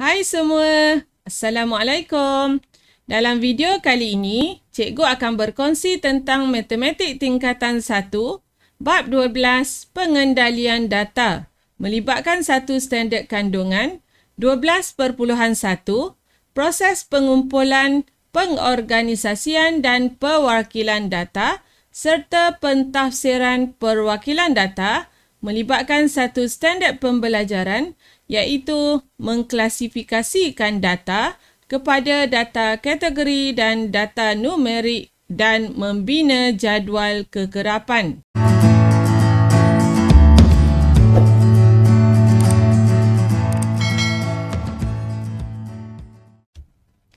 Hai semua, Assalamualaikum. Dalam video kali ini, cikgu akan berkongsi tentang matematik tingkatan 1, bab 12, pengendalian data, melibatkan satu standard kandungan, 12.1, proses pengumpulan, pengorganisasian dan perwakilan data, serta pentafsiran perwakilan data, melibatkan satu standard pembelajaran iaitu mengklasifikasikan data kepada data kategori dan data numerik dan membina jadual kekerapan.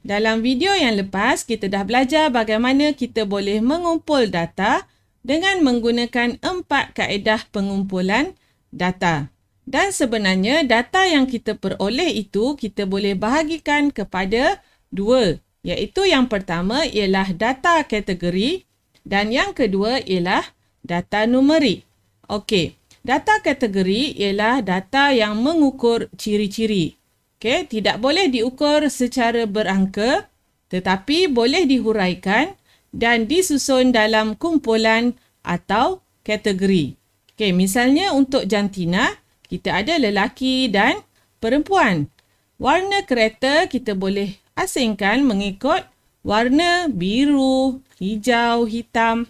Dalam video yang lepas, kita dah belajar bagaimana kita boleh mengumpul data dengan menggunakan 4 kaedah pengumpulan data. Dan sebenarnya data yang kita peroleh itu kita boleh bahagikan kepada 2. Iaitu yang pertama ialah data kategori dan yang kedua ialah data numerik. Okey, data kategori ialah data yang mengukur ciri-ciri. Okey, tidak boleh diukur secara berangka tetapi boleh dihuraikan dan disusun dalam kumpulan atau kategori. Okey, misalnya untuk jantina, kita ada lelaki dan perempuan. Warna kereta kita boleh asingkan mengikut warna biru, hijau, hitam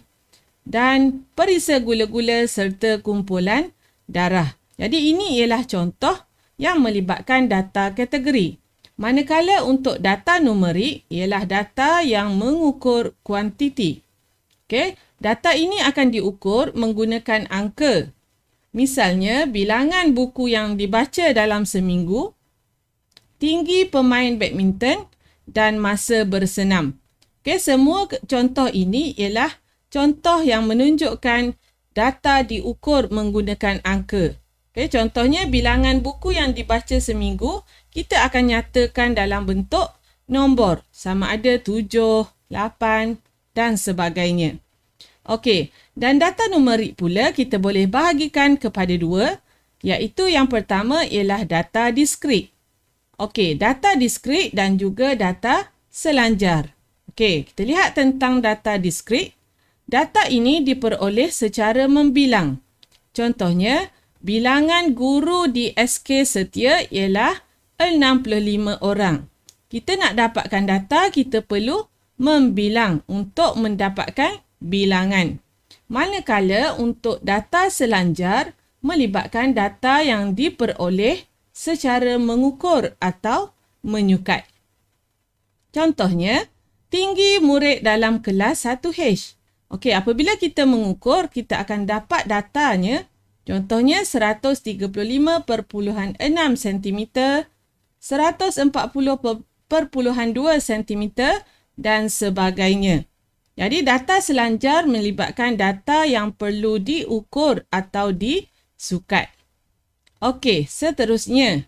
dan perisa gula-gula serta kumpulan darah. Jadi ini ialah contoh yang melibatkan data kategori. Manakala untuk data numerik ialah data yang mengukur kuantiti. Okey, data ini akan diukur menggunakan angka. Misalnya, bilangan buku yang dibaca dalam seminggu, tinggi pemain badminton dan masa bersenam. Okay, semua contoh ini ialah contoh yang menunjukkan data diukur menggunakan angka. Okay, contohnya, bilangan buku yang dibaca seminggu, kita akan nyatakan dalam bentuk nombor. Sama ada 7, 8 dan sebagainya. Okey, dan data numerik pula kita boleh bahagikan kepada 2, iaitu yang pertama ialah data diskrit. Okey, data diskrit dan juga data selanjar. Okey, kita lihat tentang data diskrit. Data ini diperoleh secara membilang. Contohnya, bilangan guru di SK Setia ialah 65 orang. Kita nak dapatkan data, kita perlu membilang untuk mendapatkan bilangan. Manakala untuk data selanjar melibatkan data yang diperoleh secara mengukur atau menyukat. Contohnya, tinggi murid dalam kelas 1H. Okey, apabila kita mengukur, kita akan dapat datanya. Contohnya 135.6 cm, 140.2 cm dan sebagainya. Jadi data selanjar melibatkan data yang perlu diukur atau disukat. Okey, seterusnya.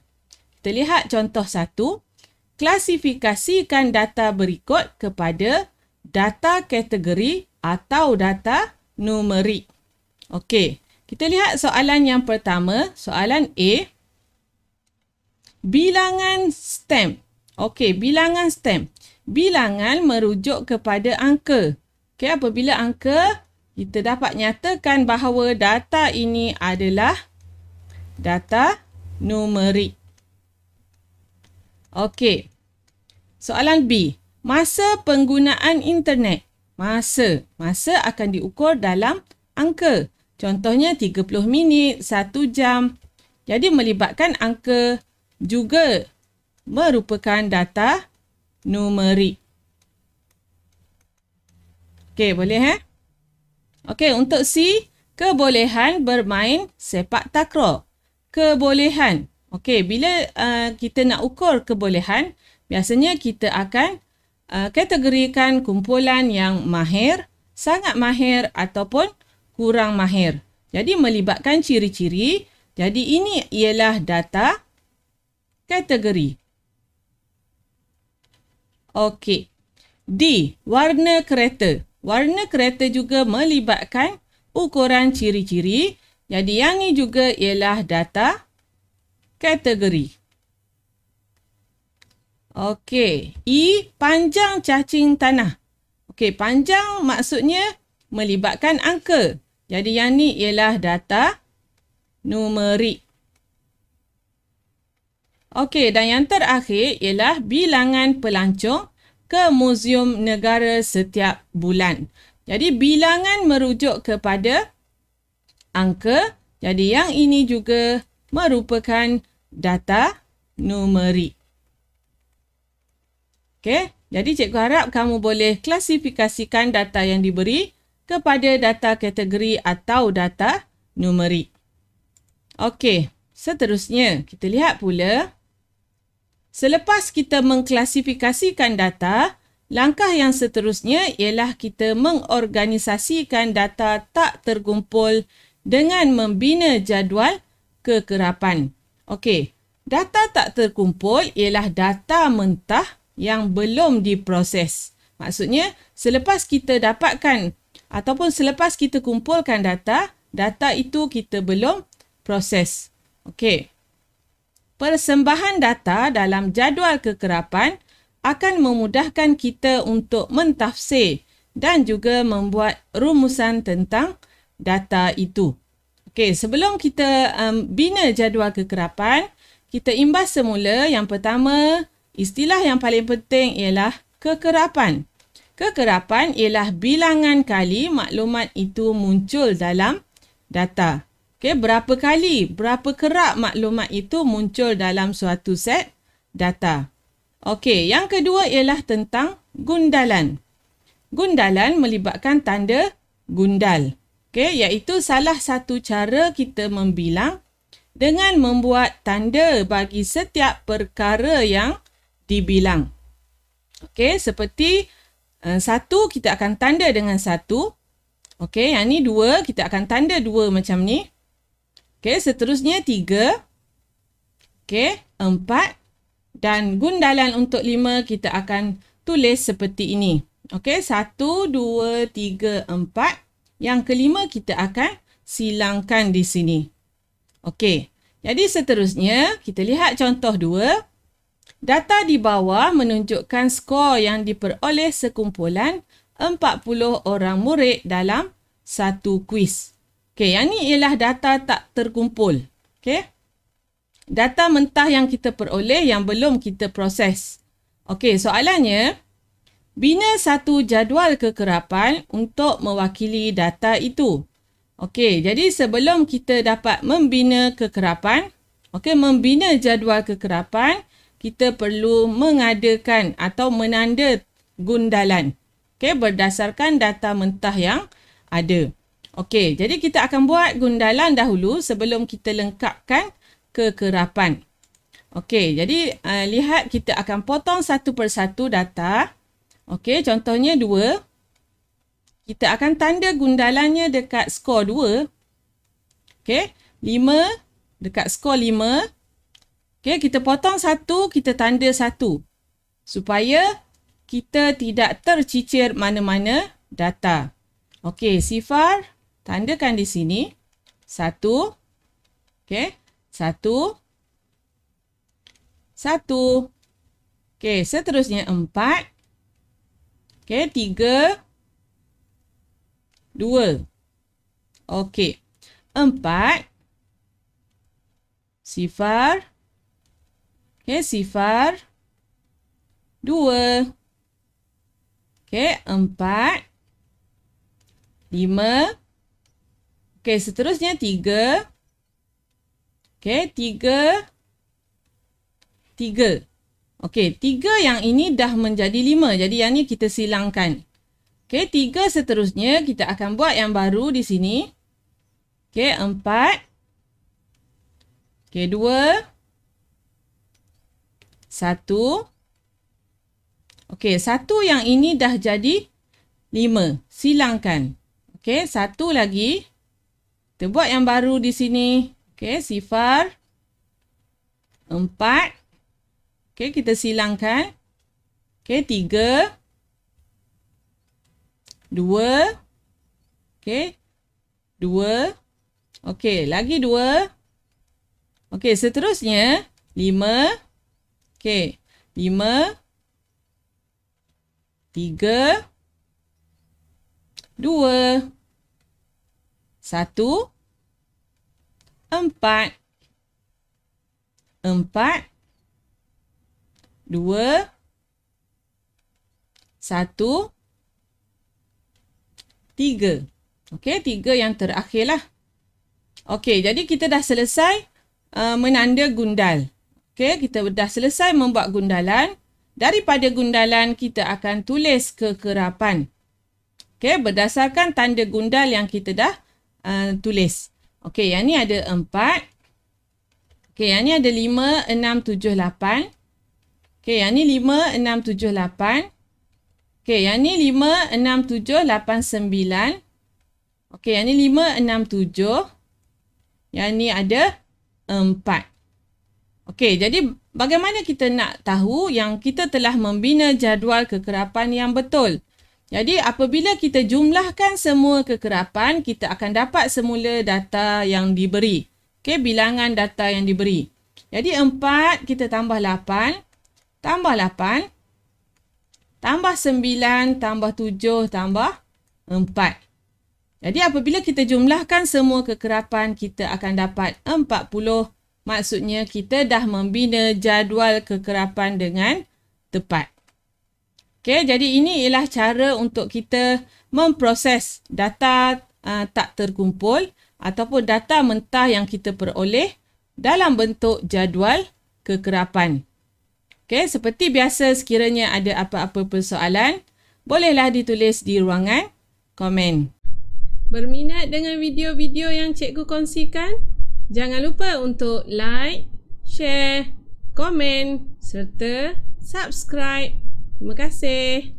Kita lihat contoh 1. Klasifikasikan data berikut kepada data kategori atau data numerik. Okey, kita lihat soalan yang pertama, soalan A. Bilangan stem. Okey, bilangan stem. Bilangan merujuk kepada angka. Okey, apabila angka, kita dapat nyatakan bahawa data ini adalah data numerik. Okey. Soalan B. Masa penggunaan internet. Masa akan diukur dalam angka. Contohnya 30 minit, 1 jam. Jadi melibatkan angka juga merupakan data numerik. Okey, boleh Okey, untuk C, kebolehan bermain sepak takraw. Kebolehan. Okey, bila kita nak ukur kebolehan, biasanya kita akan kategorikan kumpulan yang mahir, sangat mahir ataupun kurang mahir. Jadi melibatkan ciri-ciri. Jadi ini ialah data kategori. Okey. D. Warna kereta. Warna kereta juga melibatkan ukuran ciri-ciri. Jadi yang ini juga ialah data kategori. Okey. I, panjang cacing tanah. Okey, panjang maksudnya melibatkan angka. Jadi yang ni ialah data numerik. Okey, dan yang terakhir ialah bilangan pelancong ke Muzium Negara setiap bulan. Jadi bilangan merujuk kepada angka. Jadi yang ini juga merupakan data numerik. Okey, jadi cikgu harap kamu boleh klasifikasikan data yang diberi kepada data kategori atau data numerik. Okey, seterusnya kita lihat pula. Selepas kita mengklasifikasikan data, langkah yang seterusnya ialah kita mengorganisasikan data tak terkumpul dengan membina jadual kekerapan. Okey, data tak terkumpul ialah data mentah yang belum diproses. Maksudnya, selepas kita dapatkan ataupun selepas kita kumpulkan data, data itu kita belum proses. Okey. Persembahan data dalam jadual kekerapan akan memudahkan kita untuk mentafsir dan juga membuat rumusan tentang data itu. Okey, sebelum kita bina jadual kekerapan, kita imbas semula yang pertama, istilah yang paling penting ialah kekerapan. Kekerapan ialah bilangan kali maklumat itu muncul dalam data. Okey, berapa kali, berapa kerap maklumat itu muncul dalam suatu set data. Okey, yang kedua ialah tentang gundalan. Gundalan melibatkan tanda gundal. Okey, iaitu salah satu cara kita membilang dengan membuat tanda bagi setiap perkara yang dibilang. Okey, seperti 1 kita akan tanda dengan 1. Okey, yang ni 2 kita akan tanda 2 macam ni. Okey, seterusnya 3. Okey, 4. Dan gundalan untuk 5 kita akan tulis seperti ini. Okey, 1, 2, 3, 4. Yang kelima kita akan silangkan di sini. Okey, jadi seterusnya kita lihat contoh 2. Data di bawah menunjukkan skor yang diperoleh sekumpulan 40 orang murid dalam satu kuis. Okey, yang ni ialah data tak terkumpul. Okey. Data mentah yang kita peroleh yang belum kita proses. Okey, soalannya, bina satu jadual kekerapan untuk mewakili data itu. Okey, jadi sebelum kita dapat membina kekerapan, membina jadual kekerapan, kita perlu mengadakan atau menanda gundalan. Okey, berdasarkan data mentah yang ada. Okey, jadi kita akan buat gundalan dahulu sebelum kita lengkapkan kekerapan. Okey, jadi lihat kita akan potong satu persatu data. Okey, contohnya 2. Kita akan tanda gundalannya dekat skor 2. Okey, 5 dekat skor 5. Okey, kita potong 1, kita tanda 1. Supaya kita tidak tercicir mana-mana data. Okey, sifar. Tandakan di sini. 1. Okey. 1. 1. Okey, seterusnya 4. Okey, 3. 2. Okey. 4. Sifar. Okey, sifar. 2. Okey, 4. 5. Okey, seterusnya 3. Okey, 3. 3. Okey, 3 yang ini dah menjadi 5. Jadi yang ni kita silangkan. Okey, 3 seterusnya kita akan buat yang baru di sini. Okey, 4. Okey, 2. 1. Okey, 1 yang ini dah jadi 5. Silangkan. Okey, 1 lagi. Kita buat yang baru di sini. Okey, sifar. 4. Okey, kita silangkan. Okey, 3. 2. Okey, 2. Okey, lagi 2. Okey, seterusnya 5. Okey, 5, 3, 2, 1, 4, 4, 2, 1, 3. Okey, 3 yang terakhirlah. Okey, jadi kita dah selesai menanda gundal. Okey, kita dah selesai membuat gundalan. Daripada gundalan, kita akan tulis kekerapan. Okey, berdasarkan tanda gundal yang kita dah tulis. Okey, yang ni ada 4. Okey, yang ni ada 5, 6, 7, 8. Okey, yang ni 5, 6, 7, 8. Okey, yang ni 5, 6, 7, 8, 9. Okey, yang ni 5, 6, 7. Yang ni ada 4. Okey, jadi bagaimana kita nak tahu yang kita telah membina jadual kekerapan yang betul? Jadi apabila kita jumlahkan semua kekerapan, kita akan dapat semula data yang diberi. Okey, bilangan data yang diberi. Jadi 4 kita tambah 8, tambah 8, tambah 9, tambah 7, tambah 4. Jadi apabila kita jumlahkan semua kekerapan, kita akan dapat 40. Maksudnya kita dah membina jadual kekerapan dengan tepat. Okey, jadi ini ialah cara untuk kita memproses data tak terkumpul ataupun data mentah yang kita peroleh dalam bentuk jadual kekerapan. Okey, seperti biasa, sekiranya ada apa-apa persoalan, bolehlah ditulis di ruangan komen. Berminat dengan video-video yang cikgu kongsikan? Jangan lupa untuk like, share, komen serta subscribe. Terima kasih.